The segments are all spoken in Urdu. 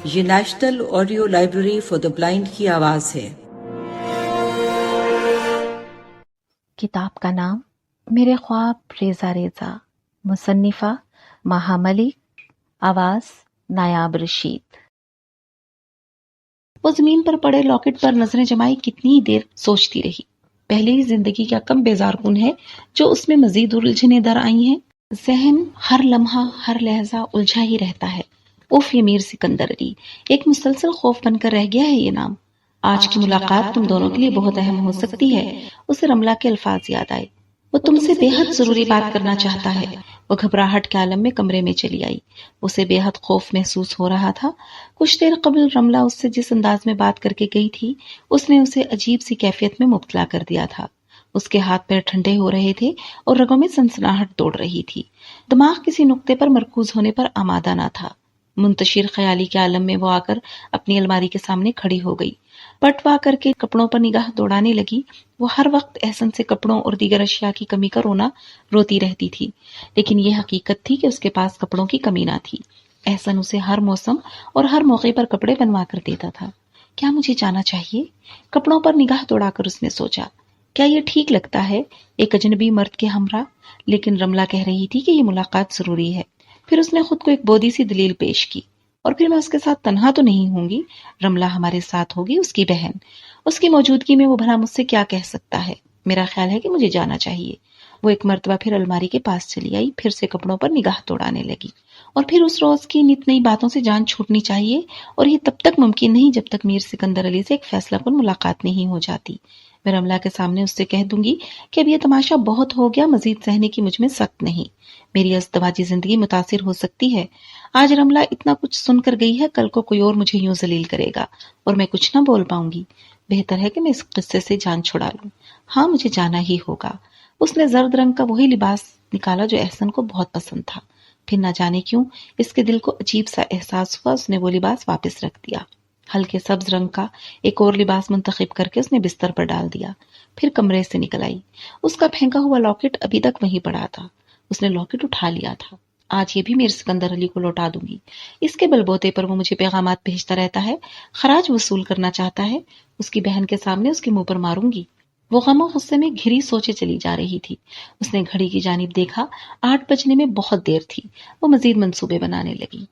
یہ national audio library for the blind کی آواز ہے۔ کتاب کا نام میرے خواب ریزہ ریزہ، مصنفہ ماہا ملک، آواز نایاب رشید۔ وہ زمین پر پڑے لاکٹ پر نظریں جمائی کتنی دیر سوچتی رہی۔ پہلے ہی زندگی کا کم بیزار کن ہے جو اس میں مزید الجھنیں در آئی ہیں۔ ذہن ہر لمحہ ہر لہجہ الجھا ہی رہتا ہے۔ اف یہ میر سکندر علی، ایک مسلسل خوف بن کر رہ گیا ہے یہ نام۔ آج کی ملاقات تم دونوں کے لیے بہت اہم ہو سکتی ہے۔ اسے رملہ کے الفاظ یاد آئے۔ وہ تم سے بے حد ضروری بات کرنا چاہتا ہے۔ وہ گھبراہٹ کے عالم میں کمرے میں چلی آئی۔ اسے بے حد خوف محسوس ہو رہا تھا۔ کچھ دیر قبل رملہ اس سے جس انداز میں بات کر کے گئی تھی، اس نے اسے عجیب سی کیفیت میں مبتلا کر دیا تھا۔ اس کے ہاتھ پیر ٹھنڈے ہو رہے تھے اور رگوں میں سنسناہٹ دوڑ رہی تھی۔ دماغ کسی نقطے پر مرکوز ہونے پر آمادہ نہ تھا۔ منتشر خیالی کے عالم میں وہ آ کر اپنی الماری کے سامنے کھڑی ہو گئی۔ پٹوا کر کے کپڑوں پر نگاہ دوڑانے لگی۔ وہ ہر وقت احسن سے کپڑوں اور دیگر اشیاء کی کمی کا روتی رہتی تھی، لیکن یہ حقیقت تھی کہ اس کے پاس کپڑوں کی کمی نہ تھی۔ احسن اسے ہر موسم اور ہر موقع پر کپڑے بنوا کر دیتا تھا۔ کیا مجھے جانا چاہیے؟ کپڑوں پر نگاہ دوڑا کر اس نے سوچا، کیا یہ ٹھیک لگتا ہے ایک اجنبی مرد کے ہمراہ؟ لیکن رملہ کہہ رہی تھی کہ یہ ملاقات ضروری ہے۔ پھر اس نے خود کو ایک بودی سی دلیل پیش کی، اور پھر میں اس کے ساتھ تنہا تو نہیں ہوں گی، رملہ ہمارے ساتھ ہوگی، اس کی بہن۔ اس کی موجودگی میں وہ بھلا مجھ سے کیا کہہ سکتا ہے؟ میرا خیال ہے کہ مجھے جانا چاہیے۔ وہ ایک مرتبہ پھر الماری کے پاس چلی آئی، پھر سے کپڑوں پر نگاہ دوڑانے لگی، اور پھر اس روز کی نت نئی باتوں سے جان چھوٹنی چاہیے، اور یہ تب تک ممکن نہیں جب تک میر سکندر علی سے ایک فیصلہ کن ملاقات نہیں ہو جاتی۔ میں رملہ کے سامنے اس سے کہہ دوں گی کہ اب یہ تماشا بہت ہو گیا، مزید سہنے کی مجھ میں سخت نہیں۔ میری ازدواجی زندگی متاثر ہو سکتی ہے۔ آج رملہ اتنا کچھ سن کر گئی ہے، کل کو کوئی اور مجھے یوں ذلیل کرے گا اور میں کچھ نہ بول پاؤں گی۔ بہتر ہے کہ میں اس قصے سے جان چھڑا لوں۔ ہاں، مجھے جانا ہی ہوگا۔ اس نے زرد رنگ کا وہی لباس نکالا جو احسن کو بہت پسند تھا۔ پھر نہ جانے کیوں اس کے دل کو عجیب سا احساس ہوا۔ اس نے وہ لباس واپس رکھ دیا۔ ہلکے سبز رنگ کا ایک اور لباس منتخب کر کے اس نے بستر پر ڈال دیا، پھر کمرے سے نکل آئی۔ اس کا پھینکا ہوا لاکٹ ابھی تک وہیں پڑا تھا۔ اس نے لاکٹ اٹھا لیا تھا۔ آج یہ بھی میر سکندر علی کو لوٹا دوں گی۔ اس کے بل بوتے پر وہ مجھے پیغامات بھیجتا رہتا ہے، خراج وصول کرنا چاہتا ہے۔ اس کی بہن کے سامنے اس کے منہ پر ماروں گی۔ وہ غم و غصے میں گھری سوچے چلی جا رہی تھی۔ اس نے گھڑی کی جانب دیکھا، 8 بجنے میں بہت دیر تھی۔ وہ مزید منصوبے بنانے لگی۔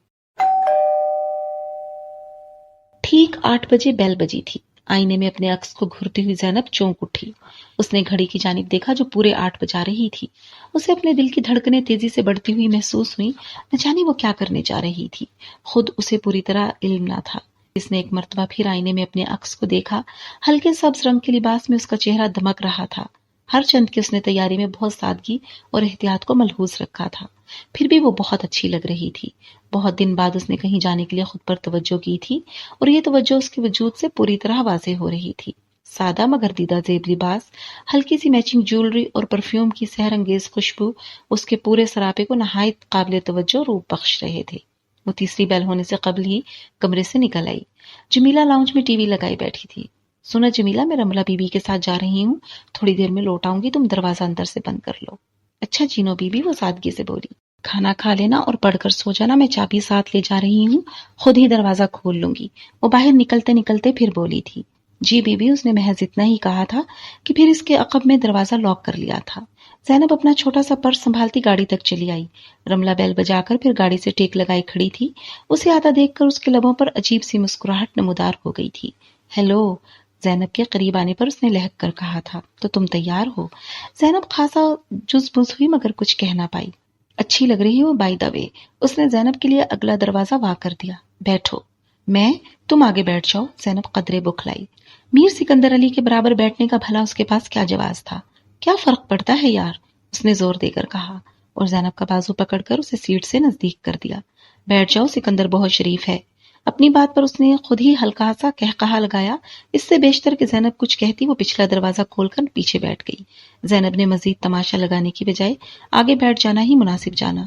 ٹھیک 8 بجے بیل بجی تھی۔ آئینے میں اپنے عکس کو گھورتی ہوئی زینب چونک اٹھی۔ اس نے گھڑی کی جانب دیکھا جو پورے 8 بجا رہی تھی۔ اسے اپنے دل کی دھڑکنیں تیزی سے بڑھتی ہوئی محسوس ہوئی۔ نہ جانے وہ کیا کرنے جا رہی تھی، خود اسے پوری طرح علم نہ تھا۔ اس نے ایک مرتبہ پھر آئینے میں اپنے عکس کو دیکھا۔ ہلکے سبز رنگ کے لباس میں اس کا چہرہ دمک رہا تھا۔ ہر چند کی اس نے تیاری میں بہت سادگی اور احتیاط کو ملحوظ رکھا تھا، پھر بھی وہ بہت اچھی لگ رہی تھی۔ بہت دن بعد اس نے کہیں جانے کے لیے خود پر توجہ کی تھی، اور یہ توجہ اس کے وجود سے پوری طرح واضح ہو رہی تھی۔ سادہ مگر دیدہ زیب لباس، ہلکی سی میچنگ جیولری اور پرفیوم کی سحر انگیز خوشبو اس کے پورے سراپے کو نہایت قابل توجہ روپ بخش رہے تھے۔ وہ تیسری بیل ہونے سے قبل ہی کمرے سے نکل آئی۔ جمیلہ لاؤنج میں ٹی وی لگائی بیٹھی تھی۔ سنا جمیلہ، میں رملہ بی بی کے ساتھ جا رہی ہوں، تھوڑی دیر میں لوٹ آؤں گی، تم دروازہ اندر سے بند کر لو۔ اچھا جینو بی بی، وہ سادگی سے بولی۔ کھانا کھا لینا اور پڑھ کر سو جانا، میں چابی ساتھ لے جا رہی ہوں، خود ہی دروازہ کھول لوں گی۔ وہ باہر نکلتے نکلتے پھر بولی تھی۔ جی بی بی، اس نے محض اتنا ہی کہا تھا کہ پھر اس کے عقب میں دروازہ لاک کر لیا تھا۔ زینب اپنا چھوٹا سا پرس سنبھالتی گاڑی تک چلی آئی۔ رملہ بیل بجا کر پھر گاڑی سے ٹیک لگائی کھڑی تھی۔ اسے آتا دیکھ کر اس کے لبوں پر عجیب سی مسکراہٹ نمودار ہو گئی تھی۔ ہیلو، زینب کے قریب آنے پر اس نے لہک کر کہا تھا، تو تم تیار ہو؟ زینب خاصا جز بز ہوئی مگر کچھ کہہ نہ پائی۔ اچھی لگ رہی ہو بائی دا وے۔ اس نے زینب کے لیے اگلا دروازہ وا کر دیا۔ بیٹھو۔ تم آگے بیٹھ جاؤ۔ زینب قدرے بکھلائی۔ میر سکندر علی کے برابر بیٹھنے کا بھلا اس کے پاس کیا جواز تھا؟ کیا فرق پڑتا ہے یار، اس نے زور دے کر کہا، اور زینب کا بازو پکڑ کر اسے سیٹ سے نزدیک کر دیا۔ بیٹھ جاؤ، سکندر بہت شریف ہے۔ اپنی بات پر اس نے خود ہی ہلکا سا کہا لگایا۔ اس سے بیشتر کہ زینب کچھ کہتی، وہ پچھلا دروازہ کھول کر پیچھے بیٹھ گئی۔ زینب نے مزید تماشا لگانے کی بجائے آگے بیٹھ جانا ہی مناسب جانا۔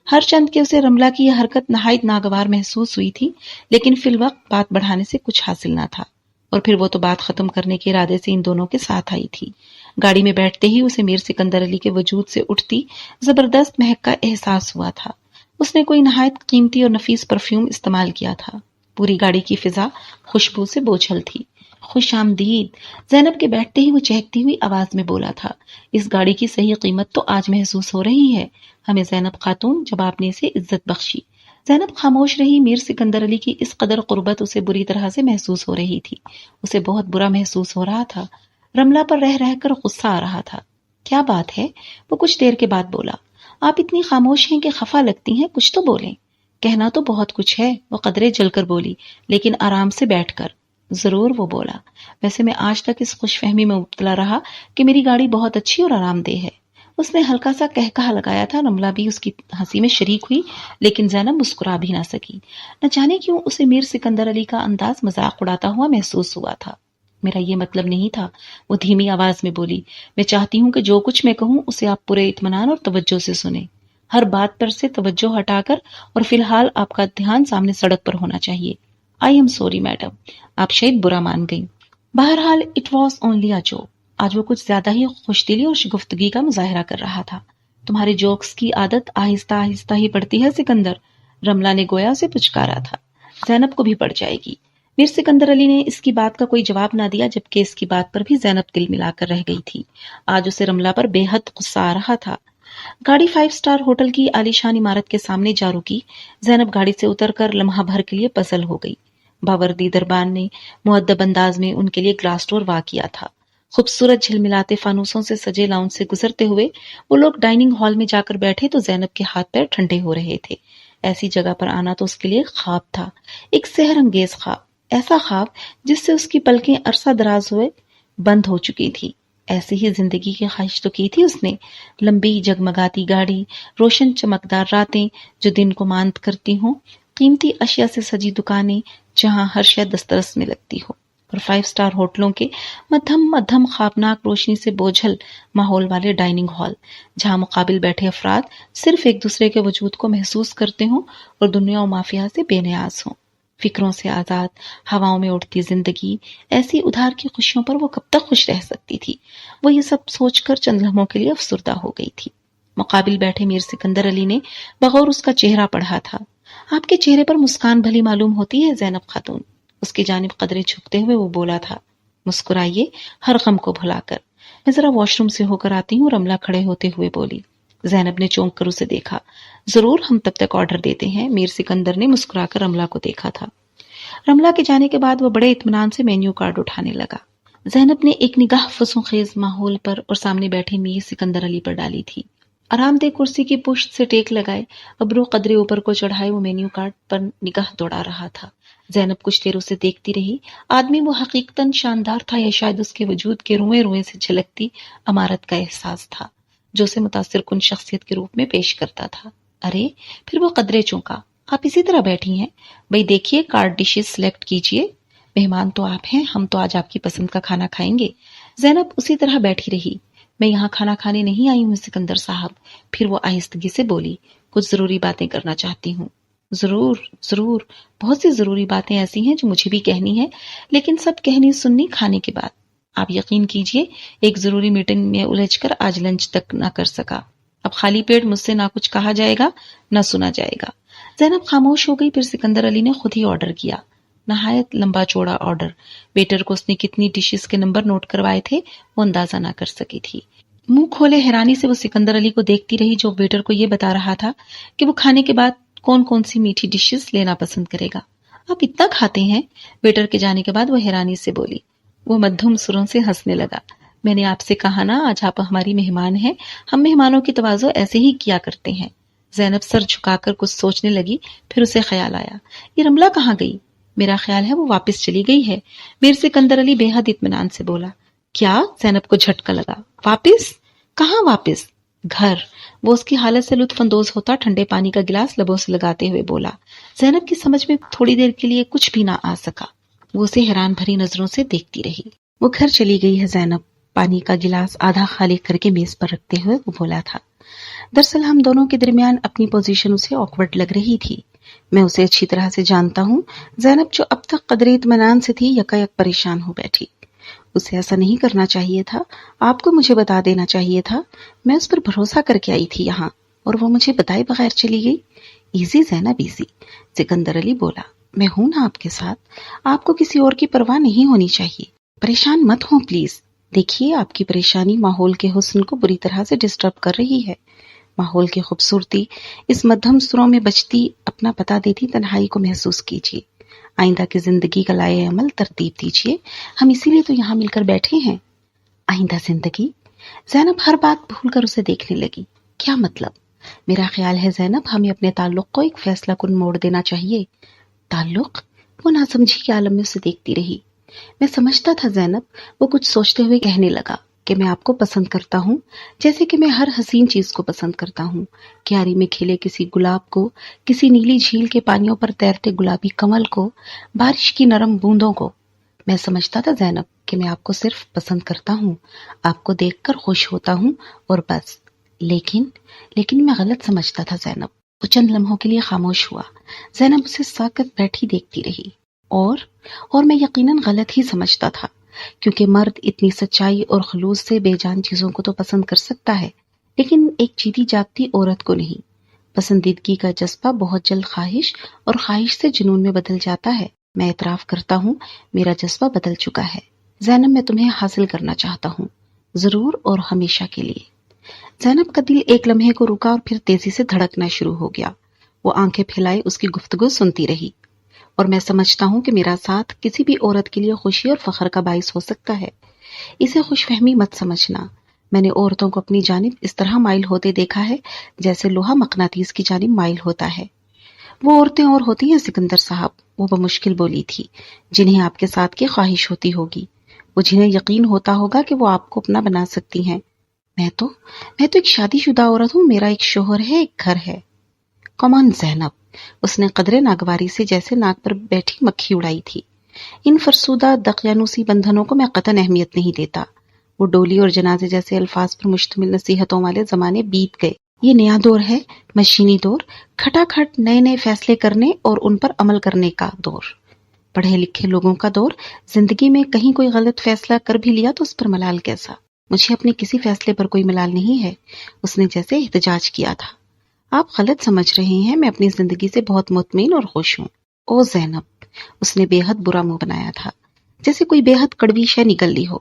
ہر چند کے اسے رملہ کی یہ حرکت نہایت ناگوار محسوس ہوئی تھی، لیکن فی الوقت بات بڑھانے سے کچھ حاصل نہ تھا، اور پھر وہ تو بات ختم کرنے کے ارادے سے ان دونوں کے ساتھ آئی تھی۔ گاڑی میں بیٹھتے ہی اسے میر سکندر علی کے وجود سے اٹھتی زبردست مہک کا احساس ہوا تھا۔ اس نے کوئی نہایت قیمتی اور نفیس پرفیوم استعمال کیا تھا۔ پوری گاڑی کی فضا خوشبو سے بوجھل تھی. خوش آمدید. زینب کے بیٹھتے ہی وہ چہکتی ہوئی آواز میں بولا تھا. اس گاڑی کی صحیح قیمت تو آج محسوس ہو رہی ہے ہمیں زینب خاتون، جب آپ نے اسے عزت بخشی. زینب خاموش رہی. میر سکندر علی کی اس قدر قربت اسے بری طرح سے محسوس ہو رہی تھی. اسے بہت برا محسوس ہو رہا تھا. رملہ پر رہ رہ کر غصہ آ رہا تھا. کیا بات ہے؟ وہ کچھ دیر کے بعد بولا. آپ اتنی خاموش ہیں کہ خفا لگتی ہیں، کچھ تو بولیں. کہنا تو بہت کچھ ہے، وہ قدرے جل کر بولی، لیکن آرام سے بیٹھ کر. ضرور، وہ بولا. ویسے میں آج تک اس خوش فہمی میں مبتلا رہا کہ میری گاڑی بہت اچھی اور آرام دہ ہے. اس نے ہلکا سا کہا لگایا تھا. رملہ بھی اس کی ہنسی میں شریک ہوئی، لیکن زینب مسکرا بھی نہ سکی. نہ جانے کیوں اسے میر سکندر علی کا انداز مذاق اڑاتا ہوا محسوس ہوا تھا. میرا یہ مطلب نہیں تھا، وہ دھیمی آواز میں بولی. میں چاہتی ہوں کہ جو کچھ میں کہوں اسے آپ پورے اطمینان اور توجہ سے سنیں. ہر بات پر سے توجہ ہٹا کر، اور فی الحال آپ کا دھیان سامنے سڑک پر ہونا چاہیے. آئی ایم سوری میڈم، آپ شاید برا مان گئیں. بہرحال it was only a joke. آج وہ کچھ زیادہ ہی خوش دلی اور شگفتگی کا مظاہرہ کر رہا تھا. تمہارے جوکس کی عادت آہستہ آہستہ ہی پڑتی ہے سکندر، رملہ نے گویا اسے پچکارا تھا. زینب کو بھی پڑ جائے گی. میر سکندر علی نے اس کی بات کا کوئی جواب نہ دیا، جبکہ اس کی بات پر بھی زینب دل ملا کر رہ گئی تھی. آج اسے رملہ پر بے حد غصہ آ رہا تھا. گاڑی 5 اسٹار ہوٹل کی عالیشان عمارت کے سامنے جا رکی. زینب گاڑی سے اتر کر لمحہ بھر کے لیے پزل ہو گئی. باوردی دربان نے مؤدب انداز میں ان کے لیے گلاس ڈور وا کیا تھا. خوبصورت جھلملاتے فانوسوں سے سجے لاؤنج سے گزرتے ہوئے وہ لوگ ڈائننگ ہال میں جا کر بیٹھے تو زینب کے ہاتھ پیر ٹھنڈے ہو رہے تھے. ایسی جگہ پر آنا تو اس کے لیے خواب تھا، ایک سحر انگیز خواب. ایسا خواب جس سے اس کی پلکیں عرصہ دراز ہوئے بند ہو چکی تھی. ایسی ہی زندگی کی خواہش تو کی تھی اس نے. لمبی جگمگاتی گاڑی، روشن چمکدار راتیں جو دن کو ماند کرتی ہوں، قیمتی اشیاء سے سجی دکانیں جہاں ہر شے دسترس میں لگتی ہو، اور 5 اسٹار ہوٹلوں کے مدھم خوابناک روشنی سے بوجھل ماحول والے ڈائننگ ہال، جہاں مقابل بیٹھے افراد صرف ایک دوسرے کے وجود کو محسوس کرتے ہوں اور دنیا و مافیہ سے بے نیاز ہوں. فکروں سے آزاد، ہواؤں میں اڑتی زندگی، ایسی ادھار کی خوشیوں پر وہ کب تک خوش رہ سکتی تھی؟ وہ یہ سب سوچ کر چند لمحوں کے لیے افسردہ ہو گئی تھی. مقابل بیٹھے میر سکندر علی نے بغور اس کا چہرہ پڑھا تھا. آپ کے چہرے پر مسکان بھلی معلوم ہوتی ہے زینب خاتون. اس کی جانب قدرے جھکتے ہوئے وہ بولا تھا. مسکرائیے ہر غم کو بھلا کر. میں ذرا واش روم سے ہو کر آتی ہوں. رملہ کھڑے ہوتے ہوئے بولی. زینب نے چونک کر اسے دیکھا. ضرور، ہم تب تک آرڈر دیتے ہیں. میر سکندر نے مسکرا کر رملہ کو دیکھا تھا. رملہ کے جانے کے بعد وہ بڑے اطمینان سے مینیو کارڈ اٹھانے لگا. زینب نے ایک نگاہ فسوں خیز ماحول پر اور سامنے بیٹھے میر سکندر علی پر ڈالی تھی. آرام دہ کرسی کی پشت سے ٹیک لگائے، ابرو قدرے اوپر کو چڑھائے وہ مینیو کارڈ پر نگاہ دوڑا رہا تھا. زینب کچھ دیر اسے دیکھتی رہی. آدمی وہ حقیقتاً شاندار تھا یا شاید اس کے وجود کے روئیں روئیں سے جھلکتی عمارت کا احساس تھا جو اسے متاثر کن شخصیت کے روپ میں پیش کرتا تھا. ارے پھر وہ قدرے چونکا. آپ اسی طرح بیٹھی ہیں؟ بھئی دیکھیے کارڈ ڈشز سلیکٹ کیجئے. مہمان تو آپ ہیں، ہم تو آج آپ کی پسند کا کھانا کھائیں گے. زینب اسی طرح بیٹھی رہی. میں یہاں کھانا کھانے نہیں آئی ہوں سکندر صاحب. پھر وہ آہستگی سے بولی. کچھ ضروری باتیں کرنا چاہتی ہوں. ضرور ضرور، بہت سی ضروری باتیں ایسی ہیں جو مجھے بھی کہنی ہے، لیکن سب کہنی سننی کھانے کے بعد. آپ یقین کیجئے ایک ضروری میٹنگ میں الجھ کر آج لنچ تک نہ کر سکا. اب خالی پیٹ مجھ سے نہ کچھ کہا جائے گا نہ سنا جائے گا. زینب خاموش ہو گئی. پھر سکندر علی نے خود ہی آرڈر کیا. نہایت لمبا چوڑا آرڈر. ویٹر کو اس نے کتنی ڈشز کے نمبر نوٹ کروائے تھے وہ اندازہ نہ کر سکی تھی. منہ کھولے حیرانی سے وہ سکندر علی کو دیکھتی رہی جو ویٹر کو یہ بتا رہا تھا کہ وہ کھانے کے بعد کون کون سی میٹھی ڈشز لینا پسند کرے گا. آپ اتنا کھاتے ہیں؟ ویٹر کے جانے کے بعد وہ حیرانی سے بولی. وہ مدھم سروں سے ہنسنے لگا. میں نے آپ سے کہا نا آج آپ ہماری مہمان ہیں. ہم مہمانوں کی تواضع ایسے ہی کیا کرتے ہیں. زینب سر جھکا کر کچھ سوچنے لگی. پھر اسے خیال آیا. یہ رملہ کہاں گئی؟ میرا خیال ہے وہ واپس چلی گئی ہے. میر سکندر علی بے حد اطمینان سے بولا. کیا؟ زینب کو جھٹکا لگا. واپس؟ کہاں واپس؟ گھر. وہ اس کی حالت سے لطف اندوز ہوتا ٹھنڈے پانی کا گلاس لبوں سے لگاتے ہوئے بولا. زینب کی سمجھ میں تھوڑی دیر کے لیے کچھ بھی نہ آ سکا. وہ اسے حیران بھری نظروں سے دیکھتی رہی. وہ گھر چلی گئی ہے زینب. پانی کا گلاس آدھا خالی کر کے میز پر رکھتے ہوئے وہ بولا تھا. دراصل ہم دونوں کے درمیان اپنی پوزیشن اسے آکورڈ لگ رہی تھی. میں اسے اچھی طرح سے جانتا ہوں. زینب جو اب تک قدرے اطمینان سے تھی یکایک پریشان ہو بیٹھی. اسے ایسا نہیں کرنا چاہیے تھا. آپ کو مجھے بتا دینا چاہیے تھا. میں اس پر بھروسہ کر کے آئی تھی یہاں اور وہ مجھے بتائے بغیر چلی گئی. ایزی زینب ایزی، سکندر علی بولا. میں ہوں نا آپ کے ساتھ، آپ کو کسی اور کی پرواہ نہیں ہونی چاہیے، پریشان مت ہوں پلیز۔ دیکھیے آپ کی پریشانی ماحول کے حسن کو بری طرح سے ڈسٹرب کر رہی ہے۔ ماحول کی خوبصورتی اس مدھم سروں میں بجتی اپنا پتہ دیتی تنہائی کو محسوس کیجیے۔ آئندہ کی زندگی کا لائے عمل ترتیب دیجیے، ہم اسی لیے تو یہاں مل کر بیٹھے ہیں۔ آئندہ زندگی؟ زینب ہر بات بھول کر اسے دیکھنے لگی۔ کیا مطلب؟ میرا خیال ہے زینب ہمیں اپنے تعلق کو ایک فیصلہ کن موڑ دینا چاہیے۔ تعلق؟ وہ ناسمجھی کے عالم میں اسے دیکھتی رہی۔ میں سمجھتا تھا زینب، وہ کچھ سوچتے ہوئے کہنے لگا، کہ میں آپ کو پسند کرتا ہوں جیسے کہ میں ہر حسین چیز کو پسند کرتا ہوں، کیاری میں کھلے کسی گلاب کو، کسی نیلی جھیل کے پانیوں پر تیرتے گلابی کمل کو، بارش کی نرم بوندوں کو۔ میں سمجھتا تھا زینب کہ میں آپ کو صرف پسند کرتا ہوں، آپ کو دیکھ کر خوش ہوتا ہوں اور بس۔ لیکن میں غلط سمجھتا تھا زینب۔ وہ چند لمحوں کے لیے خاموش ہوا۔ زینب اسے ساکت بیٹھی دیکھتی رہی۔ اور میں یقیناً غلط ہی سمجھتا تھا، کیونکہ مرد اتنی سچائی اور خلوص سے بے جان چیزوں کو تو پسند کر سکتا ہے، لیکن ایک جیتی جاگتی عورت کو نہیں۔ پسندیدگی کا جذبہ بہت جلد خواہش اور خواہش سے جنون میں بدل جاتا ہے۔ میں اعتراف کرتا ہوں، میرا جذبہ بدل چکا ہے۔ زینب، میں تمہیں حاصل کرنا چاہتا ہوں، ضرور اور ہمیشہ کے لیے۔ زینب کا دل ایک لمحے کو رکا اور پھر تیزی سے دھڑکنا شروع ہو گیا۔ وہ آنکھیں پھیلائے اس کی گفتگو سنتی رہی۔ اور میں سمجھتا ہوں کہ میرا ساتھ کسی بھی عورت کے لیے خوشی اور فخر کا باعث ہو سکتا ہے۔ اسے خوش فہمی مت سمجھنا۔ میں نے عورتوں کو اپنی جانب اس طرح مائل ہوتے دیکھا ہے جیسے لوہا مقناطیس کی جانب مائل ہوتا ہے۔ وہ عورتیں اور ہوتی ہیں سکندر صاحب، وہ بمشکل بولی تھی، جنہیں آپ کے ساتھ کی خواہش ہوتی ہوگی، وہ جنہیں یقین ہوتا ہوگا کہ وہ آپ کو اپنا بنا سکتی ہیں۔ میں تو ایک شادی شدہ عورت ہوں، میرا ایک شوہر ہے، ایک گھر ہے۔ کمان زینب، اس نے قدرے ناگواری سے جیسے ناک پر بیٹھی مکھی اڑائی تھی۔ ان فرسودہ دقیانوسی بندھنوں کو میں قطعاً اہمیت نہیں دیتا۔ وہ ڈولی اور جنازے جیسے الفاظ پر مشتمل نصیحتوں والے زمانے بیت گئے۔ یہ نیا دور ہے، مشینی دور، کھٹا کھٹ نئے فیصلے کرنے اور ان پر عمل کرنے کا دور، پڑھے لکھے لوگوں کا دور۔ زندگی میں کہیں کوئی غلط فیصلہ کر بھی لیا تو اس پر ملال کیسا؟ مجھے اپنے کسی فیصلے پر کوئی ملال نہیں ہے، اس نے جیسے احتجاج کیا تھا۔ آپ غلط سمجھ رہے ہیں، میں اپنی زندگی سے بہت مطمئن اور خوش ہوں۔ او زینب، اس نے بے حد برا منہ بنایا تھا، جیسے کوئی بے حد کڑوی شے نکل لی ہو۔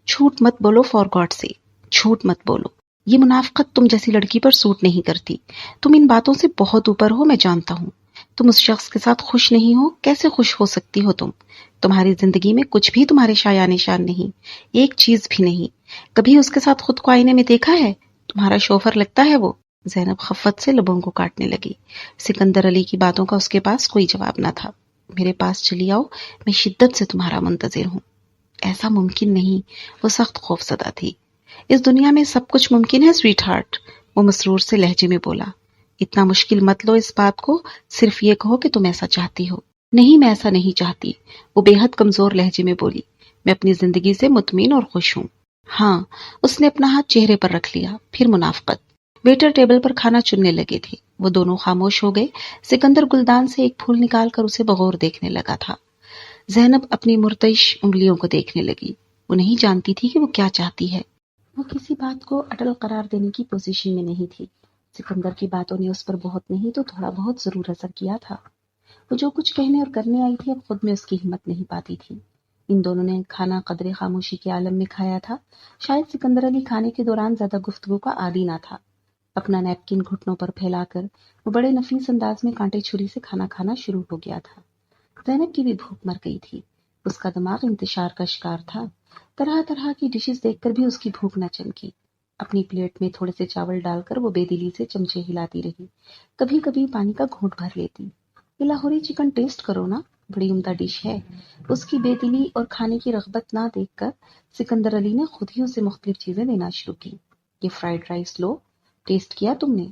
جھوٹ مت بولو فار گاڈ سے، جھوٹ مت بولو۔ یہ منافقت تم جیسی لڑکی پر سوٹ نہیں کرتی۔ تم ان باتوں سے بہت اوپر ہو، میں جانتا ہوں۔ تم اس شخص کے ساتھ خوش نہیں ہو، کیسے خوش ہو سکتی ہو تم؟ تمہاری زندگی میں کچھ بھی تمہارے شایان نشان نہیں، ایک چیز بھی نہیں۔ کبھی اس کے ساتھ خود کو آئینے میں دیکھا ہے؟ تمہارا شوہر لگتا ہے وہ؟ زینب خفت سے لبوں کو کاٹنے لگی۔ سکندر علی کی باتوں کا اس کے پاس کوئی جواب نہ تھا۔ میرے پاس چلی آؤ، میں شدت سے تمہارا منتظر ہوں۔ ایسا ممکن نہیں، وہ سخت خوف زدہ تھی۔ اس دنیا میں سب کچھ ممکن ہے سویٹ ہارٹ، وہ مسرور سے لہجے میں بولا۔ اتنا مشکل مت لو اس بات کو، صرف یہ کہو کہ تم ایسا چاہتی ہو۔ نہیں، میں ایسا نہیں چاہتی، وہ بے حد کمزور لہجے میں بولی۔ میں اپنی زندگی سے مطمئن اور خوش ہوں۔ ہاں، اس نے اپنا ہاتھ چہرے پر رکھ لیا۔ پھر منافقت۔ ویٹر ٹیبل پر کھانا چننے لگے تھے، وہ دونوں خاموش ہو گئے۔ سکندر گلدان سے ایک پھول نکال کر اسے بغور دیکھنے لگا تھا۔ زینب اپنی مرتعش انگلیوں کو دیکھنے لگی۔ وہ نہیں جانتی تھی کہ وہ کیا چاہتی ہے۔ وہ کسی بات کو اٹل قرار دینے کی پوزیشن میں نہیں تھی۔ سکندر کی باتوں نے اس پر بہت نہیں تو تھوڑا بہت ضرور اثر کیا تھا۔ وہ جو کچھ کہنے اور کرنے آئی تھی اب خود میں اس کی ہمت نہیں پاتی تھی۔ ان دونوں نے کھانا قدرے خاموشی کے عالم میں کھایا تھا۔ شاید سکندر علی کھانے کے دوران زیادہ گفتگو کا عادی نہ تھا۔ اپنا نیپکن گھٹنوں پر پھیلا کر وہ بڑے نفیس انداز میں کانٹے چھری سے کھانا کھانا شروع ہو گیا تھا۔ زینب کی بھی بھوک مر گئی تھی، اس کا دماغ انتشار کا شکار تھا۔ طرح طرح کی ڈشز دیکھ کر بھی اس کی بھوک نہ چمکی۔ اپنی پلیٹ میں تھوڑے سے چاول ڈال کر وہ بے دلی سے چمچے ہلاتی رہی، کبھی کبھی پانی کا گھونٹ بھر لیتی۔ یہ لاہوری چکن ٹیسٹ کرو نا، بڑی عمدہ ڈش ہے۔ اس کی بے دلی اور کھانے کی رغبت نہ دیکھ کر سکندر علی نے خود ہی اسے مختلف چیزیں دینا شروع کی۔ یہ فرائیڈ رائس لو، ٹیسٹ کیا تم نے؟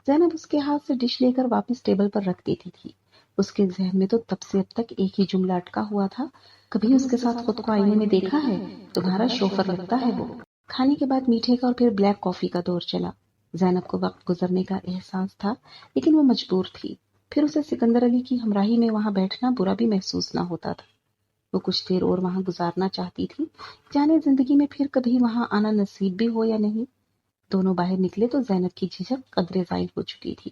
زینب اس کے ہاتھ سے ڈش لے کر واپس ٹیبل پر رکھ دیتی تھی۔ اس کے ذہن میں تو تب سے اب تک ایک ہی جملہ اٹکا ہوا تھا، کبھی اس کے ساتھ خود کو آئینے میں دیکھا ہے؟ تمہارا شوہر لگتا ہے وہ۔ کھانے کے بعد میٹھے کا اور پھر بلیک کافی کا دور چلا۔ زینب کو وقت گزرنے کا احساس تھا، لیکن وہ مجبور تھی۔ پھر اسے سکندر علی کی ہمراہی میں وہاں بیٹھنا برا بھی محسوس نہ ہوتا تھا۔ وہ کچھ دیر اور وہاں گزارنا چاہتی تھی، جانے زندگی میں پھر کبھی وہاں آنا نصیب بھی ہو یا نہیں۔ دونوں باہر نکلے تو زینب کی جھجک قدرے زائل ہو چکی تھی۔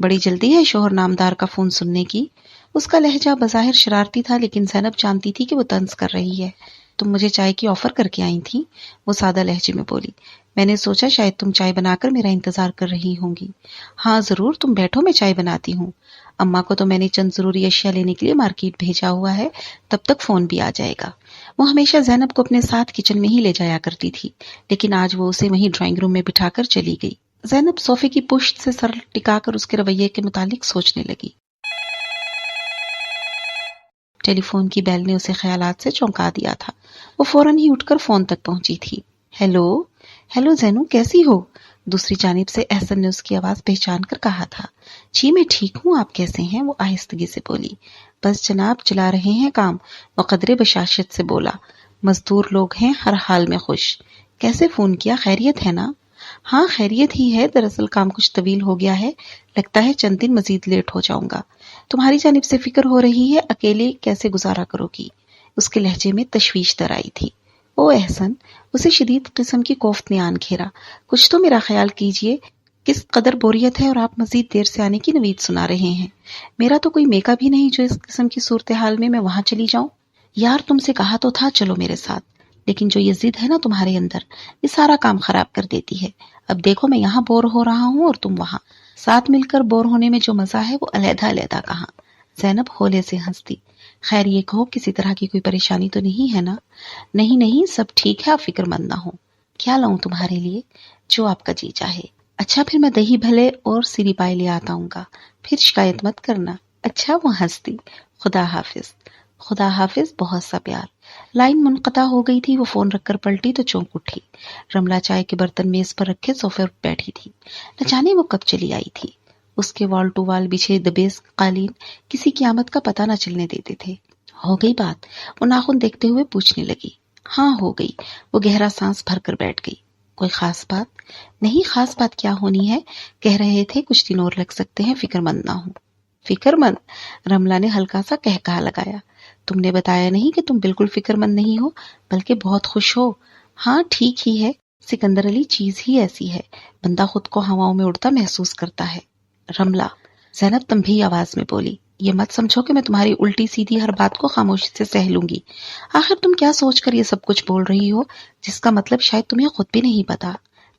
بڑی جلدی ہے شوہر نامدار کا فون سننے کی۔ اس کا لہجہ بظاہر شرارتی تھا، لیکن زینب جانتی تھی کہ وہ طنز کر رہی ہے۔ تم مجھے چائے کی آفر کر کے آئی تھی؟ وہ سادہ لہجے میں بولی۔ میں نے سوچا شاید تم چائے بنا کر میرا انتظار کر رہی ہوں گی۔ ہاں ضرور، تم بیٹھو، میں چائے بناتی ہوں۔ اماں کو تو میں نے چند ضروری اشیاء لینے کے لیے مارکیٹ بھیجا ہوا ہے، تب تک فون بھی آ جائے گا۔ وہ ہمیشہ زینب کو اپنے ساتھ کچن میں ہی لے جایا کرتی تھی، لیکن آج وہ اسے وہیں ڈرائنگ روم میں بٹھا کر چلی گئی۔ زینب صوفے کی پشت سے سر ٹکا کر اس کے رویے کے متعلق سوچنے لگی۔ ٹیلی فون کی بیل نے اسے خیالات سے چونکا دیا تھا۔ وہ فوراً ہی اٹھ کر فون تک پہنچی تھی۔ ہیلو ہیلو زینو، کیسی ہو؟ دوسری جانب سے احسن نے اس کی آواز پہچان کر کہا تھا۔ جی میں ٹھیک ہوں، آپ کیسے ہیں؟ وہ آہستگی سے بولی۔ بس جناب، چلا رہے ہیں کام، وہ قدرے بشاشت سے بولا۔ مزدور لوگ ہیں، ہر حال میں خوش۔ کیسے فون کیا؟ خیریت ہے نا؟ ہاں خیریت ہی ہے، دراصل کام کچھ طویل ہو گیا ہے، لگتا ہے چند دن مزید لیٹ ہو جاؤں گا۔ تمہاری جانب سے فکر ہو رہی ہے، اکیلے کیسے گزارا کرو گی؟ اس کے لہجے میں تشویش در آئی تھی۔ او احسن، اسے شدید قسم کی کوفت نے آن گھیرا۔ کچھ تو میرا خیال کیجئے، کس قدر بوریت ہے اور آپ مزید دیر سے آنے کی نوید سنا رہے ہیں۔ میرا تو کوئی میکا بھی نہیں جو اس قسم کی صورتحال میں وہاں چلی جاؤں۔ یار تم سے کہا تو تھا چلو میرے ساتھ، لیکن جو یہ ضد ہے نا تمہارے اندر، یہ سارا کام خراب کر دیتی ہے۔ اب دیکھو میں یہاں بور ہو رہا ہوں اور تم وہاں، ساتھ مل کر بور ہونے میں جو مزہ ہے وہ علیحدہ علیحدہ کہاں۔ زینب ہولے سے ہنستی۔ خیر یہ کہو کسی طرح کی کوئی پریشانی تو نہیں ہے نا؟ نہیں نہیں، سب ٹھیک ہے، آپ فکر مند نہ ہو۔ کیا لاؤں تمہارے لیے؟ جو آپ کا جی چاہے۔ اچھا پھر میں دہی بھلے اور سیری پائے لے آتا ہوں گا، پھر شکایت مت کرنا۔ اچھا، وہ ہنستی۔ خدا حافظ۔ خدا حافظ، بہت سا پیار۔ لائن منقطع ہو گئی تھی۔ وہ فون رکھ کر پلٹی تو چونک اٹھی۔ رملہ چائے کے برتن میز پر رکھے صوفے پر بیٹھی تھی۔ نہ جانے وہ کب چلی آئی تھی۔ اس کے وال ٹو وال بچھے دبیز قالین کسی کی آمد کا پتہ نہ چلنے دیتے تھے۔ ہو گئی بات؟ وہ ناخن دیکھتے ہوئے پوچھنے لگی۔ ہاں ہو گئی۔ وہ گہرا سانس بھر کر بیٹھ گئی۔ کوئی خاص بات؟ نہیں، خاص بات کیا ہونی ہے، کہہ رہے تھے کچھ دن اور لگ سکتے ہیں، فکر مند نہ ہوں۔ فکر مند؟ رملہ نے ہلکا سا کہا لگایا۔ تم نے بتایا نہیں کہ تم بالکل فکر مند نہیں ہو، بلکہ بہت خوش ہو۔ ہاں ٹھیک ہی ہے، سکندر علی چیز ہی ایسی ہے، بندہ خود کو ہواؤں میں اڑتا محسوس کرتا ہے۔ رملہ، زینب تنبیہی آواز میں بولی، یہ مت سمجھو کہ میں تمہاری الٹی سیدھی ہر بات کو خاموشی سے سہ لوں گی۔ آخر تم کیا سوچ کر یہ سب کچھ بول رہی ہو جس کا مطلب شاید تمہیں خود بھی نہیں پتا۔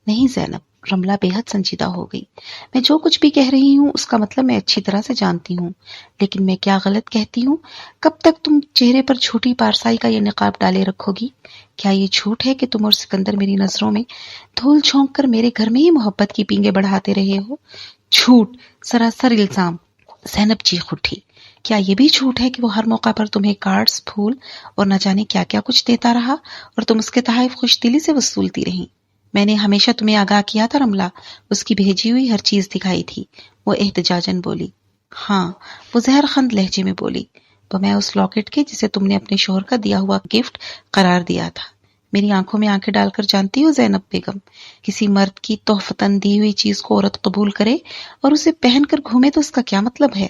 نہیں زینب، رملہ بے حد سنجیدہ ہو گئی، میں جو کچھ بھی کہہ رہی ہوں اس کا مطلب میں اچھی طرح سے جانتی ہوں، لیکن میں کیا غلط کہتی ہوں؟ کب تک تم چہرے پر جھوٹی پارسائی کا یہ نقاب ڈالے رکھو گی؟ کیا یہ جھوٹ ہے کہ تم اور سکندر میری نظروں میں دھول جھونک کر میرے گھر میں ہی محبت کی پینگیں بڑھاتے رہے ہو؟ جھوٹ، سراسر الزام۔ زینب چیخ اٹھی۔ کیا یہ بھی جھوٹ ہے کہ وہ ہر موقع پر تمہیں کارڈز، پھول اور نہ جانے کیا کیا کچھ دیتا رہا اور تم اس کے تحائف خوش دلی سے وصولتی رہیں؟ میں نے ہمیشہ تمہیں آگاہ کیا تھا رملہ، اس کی بھیجی ہوئی ہر چیز دکھائی تھی، وہ احتجاجاً بولی۔ ہاں، وہ زہر خند لہجے میں بولی، تو میں اس لاکٹ کے جسے تم نے اپنے شوہر کا دیا ہوا گفٹ قرار دیا تھا۔ میری آنکھوں میں آنکھیں ڈال کر جانتی ہو زینب بیگم، کسی مرد کی تحفتاً دی ہوئی چیز کو عورت قبول کرے اور اسے پہن کر گھومے تو اس کا کیا مطلب ہے؟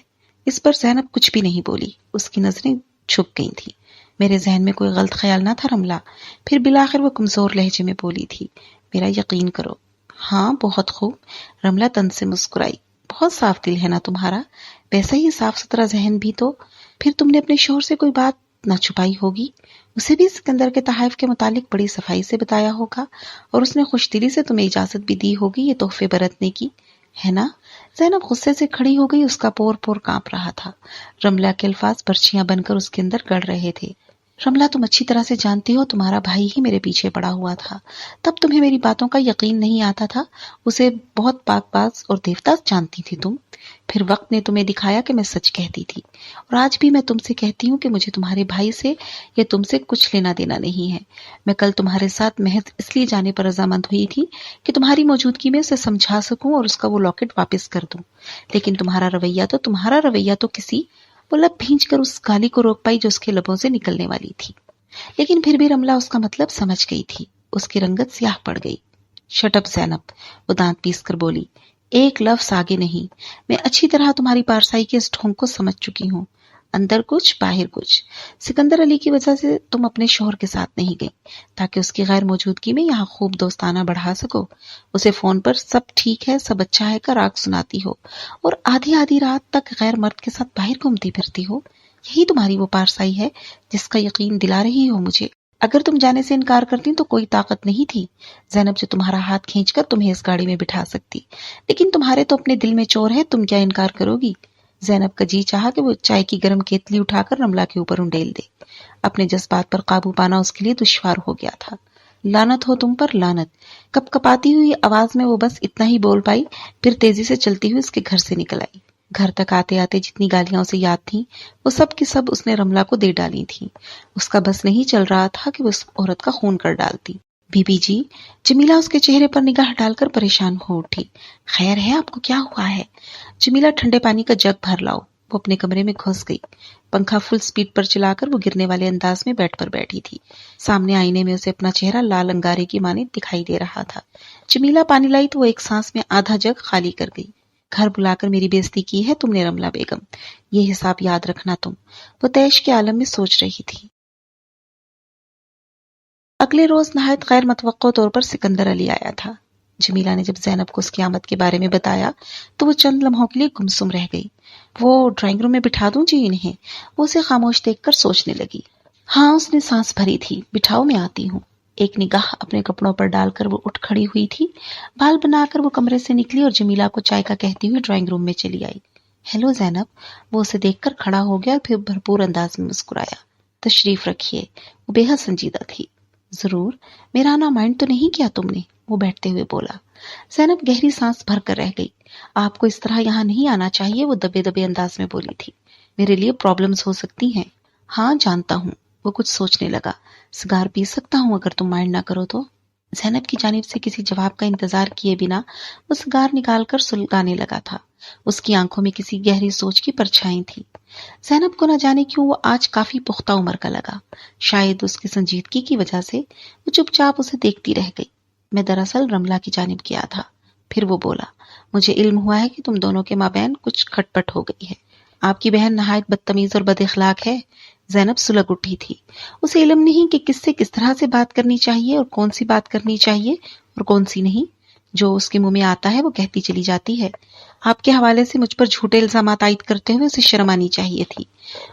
اس پر زینب کچھ بھی نہیں بولی، اس کی نظریں چھپ گئی تھیں۔ میرے ذہن میں کوئی غلط خیال نہ تھا رملہ، پھر بالآخر وہ کمزور لہجے میں بولی تھی، میرا یقین کرو۔ ہاں بہت خوب، رملہ طنز سے مسکرائی۔ بہت صاف دل ہے نا تمہارا، ویسا ہی صاف ستھرا ذہن بھی تو۔ پھر تم نے اپنے شوہر سے کوئی بات نہ چھپائی ہوگی، اسے بھی سکندر کے تحائف کے متعلق بڑی صفائی سے بتایا ہوگا اور اس نے خوش دلی سے تمہیں اجازت بھی دی ہوگی یہ تحفے برتنے کی، ہے نا؟ زینب غصے سے کھڑی ہو گئی، اس کا پور پور کانپ رہا تھا۔ رملہ کے الفاظ برچیاں بن کر اس کے اندر گڑ رہے تھے۔ رملہ تم اچھی طرح سے جانتی ہو تمہارا بھائی ہی میرے پیچھے پڑا ہوا تھا، تب تمہیں میری باتوں کا یقین نہیں آتا تھا، اسے بہت پاک باز اور دیوتا جانتی تھی تم۔ پھر وقت نے تمہیں دکھایا کہ میں سچ کہتی تھی، اور آج بھی میں تم سے کہتی ہوں کہ مجھے تمہارے بھائی سے یا تم سے کچھ لینا دینا نہیں ہے۔ میں کل تمہارے ساتھ محض اس لیے جانے پر رضامند ہوئی تھی کہ تمہاری موجودگی میں اسے سمجھا سکوں اور اس کا وہ لاکٹ واپس کر دوں، لیکن تمہارا رویہ تو کسی، وہ لب بھینچ کر اس گالی کو روک پائی جو اس کے لبوں سے نکلنے والی تھی، لیکن پھر بھی رملہ اس کا مطلب سمجھ گئی تھی۔ اس کی رنگت سیاہ پڑ گئی۔ شٹ اپ زینب، وہ دانت پیس کر بولی، ایک لفظ آگے نہیں، میں اچھی طرح تمہاری پارسائی کے اس ڈھونگ کو سمجھ چکی ہوں۔ اندر کچھ باہر کچھ. سکندر علی کی وجہ سے تم اپنے شوہر کے ساتھ نہیں گئی تاکہ اس کی غیر موجودگی میں یہاں خوب دوستانہ بڑھا سکو. اسے فون پر سب ٹھیک ہے سب اچھا ہے کا راگ سناتی ہو اور آدھی آدھی رات تک غیر مرد کے ساتھ باہر گھومتی پھرتی ہو. یہی تمہاری وہ پارسائی ہے جس کا یقین دلا رہی ہو مجھے. اگر تم جانے سے انکار کرتی تو کوئی طاقت نہیں تھی زینب جو تمہارا ہاتھ کھینچ کر تمہیں اس گاڑی میں بٹھا سکتی. لیکن تمہارے تو اپنے دل میں چور ہے، تم کیا انکار کرو گی؟ زینب کا جی چاہا کہ وہ چائے کی گرم کیتلی اٹھا کر رملہ کے اوپر انڈیل دے. اپنے جذبات پر قابو پانا اس کے لیے دشوار ہو گیا تھا. لعنت ہو تم پر لعنت. کپ کپاتی ہوئی آواز میں وہ بس اتنا ہی بول پائی، پھر تیزی سے چلتی ہوئی اس کے گھر سے نکل آئی. گھر تک آتے آتے جتنی گالیاں اسے یاد تھیں وہ سب کی سب اس نے رملہ کو دے ڈالی تھیں. اس کا بس نہیں چل رہا تھا کہ وہ اس عورت کا خون کر ڈالتی. Be B G. جمیلہ اس کے چہرے پر نگاہ ڈال کر پریشان ہو اٹھی. خیر ہے آپ کو کیا ہوا ہے؟ جمیلہ ٹھنڈے پانی کا جگ بھر لاؤ. وہ اپنے کمرے میں گھس گئی. پنکھا فل سپیڈ پر چلا کر وہ گرنے والے انداز میں بیڈ پر بیٹھی تھی. سامنے آئینے میں اسے اپنا چہرہ لال انگارے کی مانند دکھائی دے رہا تھا. جمیلہ پانی لائی تو وہ ایک سانس میں آدھا جگ خالی کر گئی. گھر بلا کر میری بےزتی کی ہے تم نے رملہ بیگم، یہ حساب یاد رکھنا تم. وہ تیش کے عالم میں سوچ رہی تھی. اگلے روز نہایت غیر متوقع طور پر سکندر علی آیا تھا. جمیلہ نے جب زینب کو اس کی آمد کے بارے میں بتایا تو وہ چند لمحوں کے لیے گمسم رہ گئی. وہ ڈرائنگ روم میں بٹھا دوں جی انہیں؟ وہ اسے خاموش دیکھ کر سوچنے لگی. ہاں اس نے سانس بھری تھی. بٹھاؤ میں آتی ہوں. ایک نگاہ اپنے کپڑوں پر ڈال کر وہ اٹھ کھڑی ہوئی تھی. بال بنا کر وہ کمرے سے نکلی اور جمیلہ کو چائے کا کہتی ہوئی ڈرائنگ روم میں چلی آئی. ہیلو زینب. وہ اسے دیکھ کر کھڑا ہو گیا اور پھر بھرپور انداز میں مسکرایا. تشریف رکھیے. وہ بے حد سنجیدہ تھی. ضرور. میرا آنا مائنڈ تو نہیں کیا تم نے؟ وہ بیٹھتے ہوئے بولا. زینب گہری سانس بھر کر رہ گئی. آپ کو اس طرح یہاں نہیں آنا چاہیے، وہ دبے دبے انداز میں بولی تھی. میرے لیے پرابلمز ہو سکتی ہیں. ہاں جانتا ہوں. وہ کچھ سوچنے لگا. سگار پی سکتا ہوں اگر تم مائنڈ نہ کرو تو. زینب کی جانب سے کسی جواب کا انتظار کیے بنا وہ سگار نکال کر سلگانے لگا تھا. اس کی آنکھوں میں کسی گہری سوچ کی پرچھائیں تھی. زینب کو نہ جانے کیوں وہ آج کافی پختہ عمر کا لگا. شاید اس کی سنجیدگی کی وجہ سے وہ چپ چاپ اسے دیکھتی رہ گئی. میں دراصل رملہ کی جانب گیا تھا. پھر وہ بولا. مجھے علم ہوا ہے کہ تم دونوں کے مابین کچھ کھٹ پٹ ہو گئی ہے. آپ کی بہن نہایت بدتمیز اور بد اخلاق ہے. زینب سلگ اٹھی تھی. اسے علم نہیں کہ کس سے کس طرح سے بات کرنی چاہیے اور کون سی بات کرنی چاہیے اور کون سی نہیں. جو اس کے منہ میں آتا ہے وہ کہتی چلی جاتی ہے. آپ کے حوالے سے مجھ پر جھوٹے الزامات عائد کرتے ہوئے اسے شرم آنی چاہیے تھی.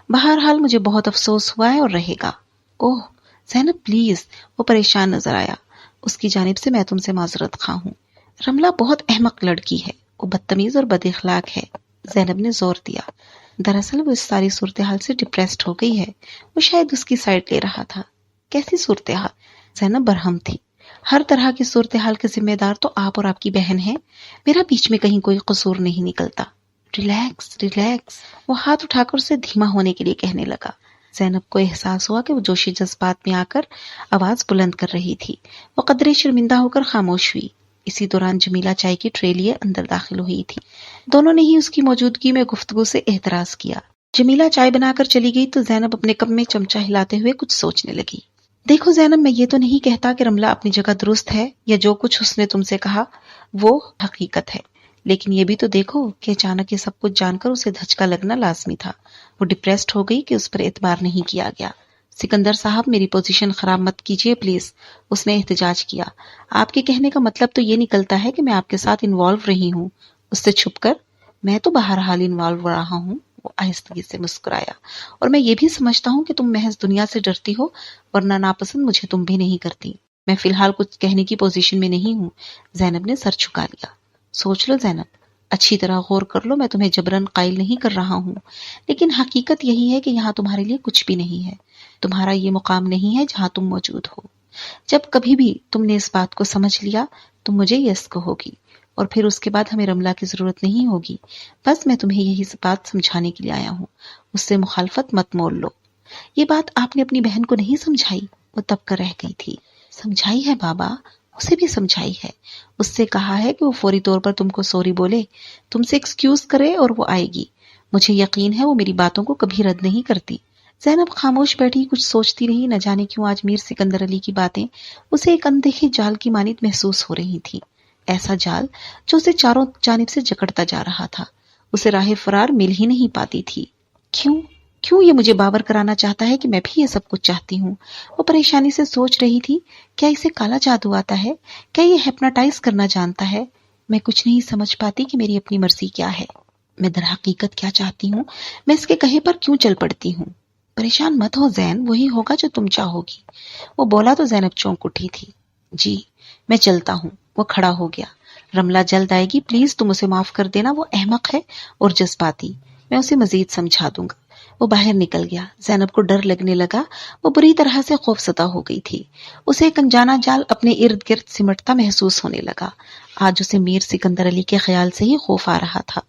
بہرحال مجھے بہت افسوس ہوا ہے اور رہے گا. اوہ زینب پلیز. وہ پریشان نظر آیا. اس کی جانب سے میں تم سے معذرت خواہ ہوں. رملہ بہت احمق لڑکی ہے. وہ بدتمیز اور بد اخلاق ہے. زینب نے زور دیا. دراصل وہ اس ساری صورتحال سے ڈپریسڈ ہو گئی ہے. وہ شاید اس کی سائڈ لے رہا تھا. کیسی صورتحال؟ زینب برہم تھی. ہر طرح کی صورتحال کے ذمہ دار تو آپ اور آپ کی بہن ہیں. میرا بیچ میں کہیں کوئی قصور نہیں نکلتا. Relax relax. وہ ہاتھ اٹھا کر اسے دھیما ہونے کے لیے کہنے لگا. زینب کو احساس ہوا کہ وہ جوشی جذبات میں آ کر آواز بلند کر رہی تھی. وہ قدرے شرمندہ ہو کر خاموش ہوئی. اسی دوران جمیلہ چائے کی ٹرے لیے اندر داخل ہوئی تھی. دونوں نے ہی اس کی موجودگی میں گفتگو سے اعتراض کیا. جمیلہ چائے بنا کر چلی گئی تو زینب اپنے کپ میں چمچہ ہلاتے ہوئے کچھ سوچنے لگی. دیکھو زینب، میں یہ تو نہیں کہتا کہ رملہ اپنی جگہ درست ہے یا جو کچھ اس نے تم سے کہا وہ حقیقت ہے، لیکن یہ بھی تو دیکھو کہ اچانک یہ سب کچھ جان کر اسے دھچکا لگنا لازمی تھا. وہ ڈپریسڈ ہو گئی کہ اس پر اعتبار نہیں کیا گیا. سکندر صاحب میری پوزیشن خراب مت کیجیے پلیز. اس نے احتجاج کیا. آپ کے کہنے کا مطلب تو یہ نکلتا ہے کہ میں آپ کے ساتھ انوالو رہی ہوں. اس سے چھپ کر. میں تو بہرحال انوالو رہا ہوں. وہ آہستگی سے مسکرایا. اور میں یہ بھی سمجھتا ہوں کہ تم محض دنیا سے ڈرتی ہو، ورنہ ناپسند مجھے تم بھی نہیں کرتی. میں فی الحال کچھ کہنے کی پوزیشن میں نہیں ہوں. زینب نے سر جھکا لیا. سوچ لو زینب، اچھی طرح غور کر لو. میں تمہیں جبرن قائل نہیں کر رہا ہوں، لیکن حقیقت یہی ہے کہ یہاں تمہارے لیے کچھ بھی نہیں ہے. تمہارا یہ مقام نہیں ہے جہاں تم موجود ہو. جب کبھی بھی تم نے اس بات کو سمجھ لیا تم مجھے یس کہو گی، اور پھر اس کے بعد ہمیں رملہ کی ضرورت نہیں ہوگی. بس میں تمہیں یہی بات سمجھانے کے لیے آیا ہوں. اس سے مخالفت مت مول لو. یہ بات آپ نے اپنی بہن کو نہیں سمجھائی؟ وہ تب کر رہ گئی تھی. سمجھائی ہے بابا، اسے بھی سمجھائی ہے. اس سے کہا ہے کہ وہ فوری طور پر تم کو سوری بولے، تم سے ایکسکیوز کرے اور وہ آئے گی. مجھے یقین ہے وہ میری باتوں کو کبھی رد نہیں کرتی. زینب خاموش بیٹھی کچھ سوچتی رہی. نہ جانے کیوں آج میر سکندر علی کی باتیں اسے ایک اندیکھے جال کی مانند محسوس ہو رہی تھی. ایسا جال جو اسے چاروں جانب سے جکڑتا جا رہا تھا. اسے راہ فرار مل ہی نہیں پاتی تھی. کیوں کیوں یہ مجھے باور کرانا چاہتا ہے کہ میں بھی یہ سب کچھ چاہتی ہوں؟ وہ پریشانی سے سوچ رہی تھی، کیا اسے کالا جادو آتا ہے؟ کیا یہ ہپناٹائز کرنا جانتا ہے؟ میں کچھ نہیں سمجھ پاتی کہ میری اپنی مرضی کیا ہے، میں در حقیقت کیا چاہتی ہوں، میں اس کے کہے پر کیوں چل پڑتی ہوں؟ پریشان مت ہو زین، وہی ہوگا جو تم چاہو گی۔ وہ بولا تو زینب چونک اٹھی تھی۔ جی میں چلتا ہوں۔ وہ کھڑا ہو گیا۔ رملہ جلد آئے گی، پلیز تم اسے معاف کر دینا، وہ احمق ہے اور جذباتی، میں اسے مزید سمجھا دوں گا۔ وہ باہر نکل گیا۔ زینب کو ڈر لگنے لگا، وہ بری طرح سے خوفزدہ ہو گئی تھی۔ اسے ایک انجانا جال اپنے ارد گرد سمٹتا محسوس ہونے لگا۔ آج اسے میر سکندر علی کے خیال سے ہی خوف آ رہا تھا۔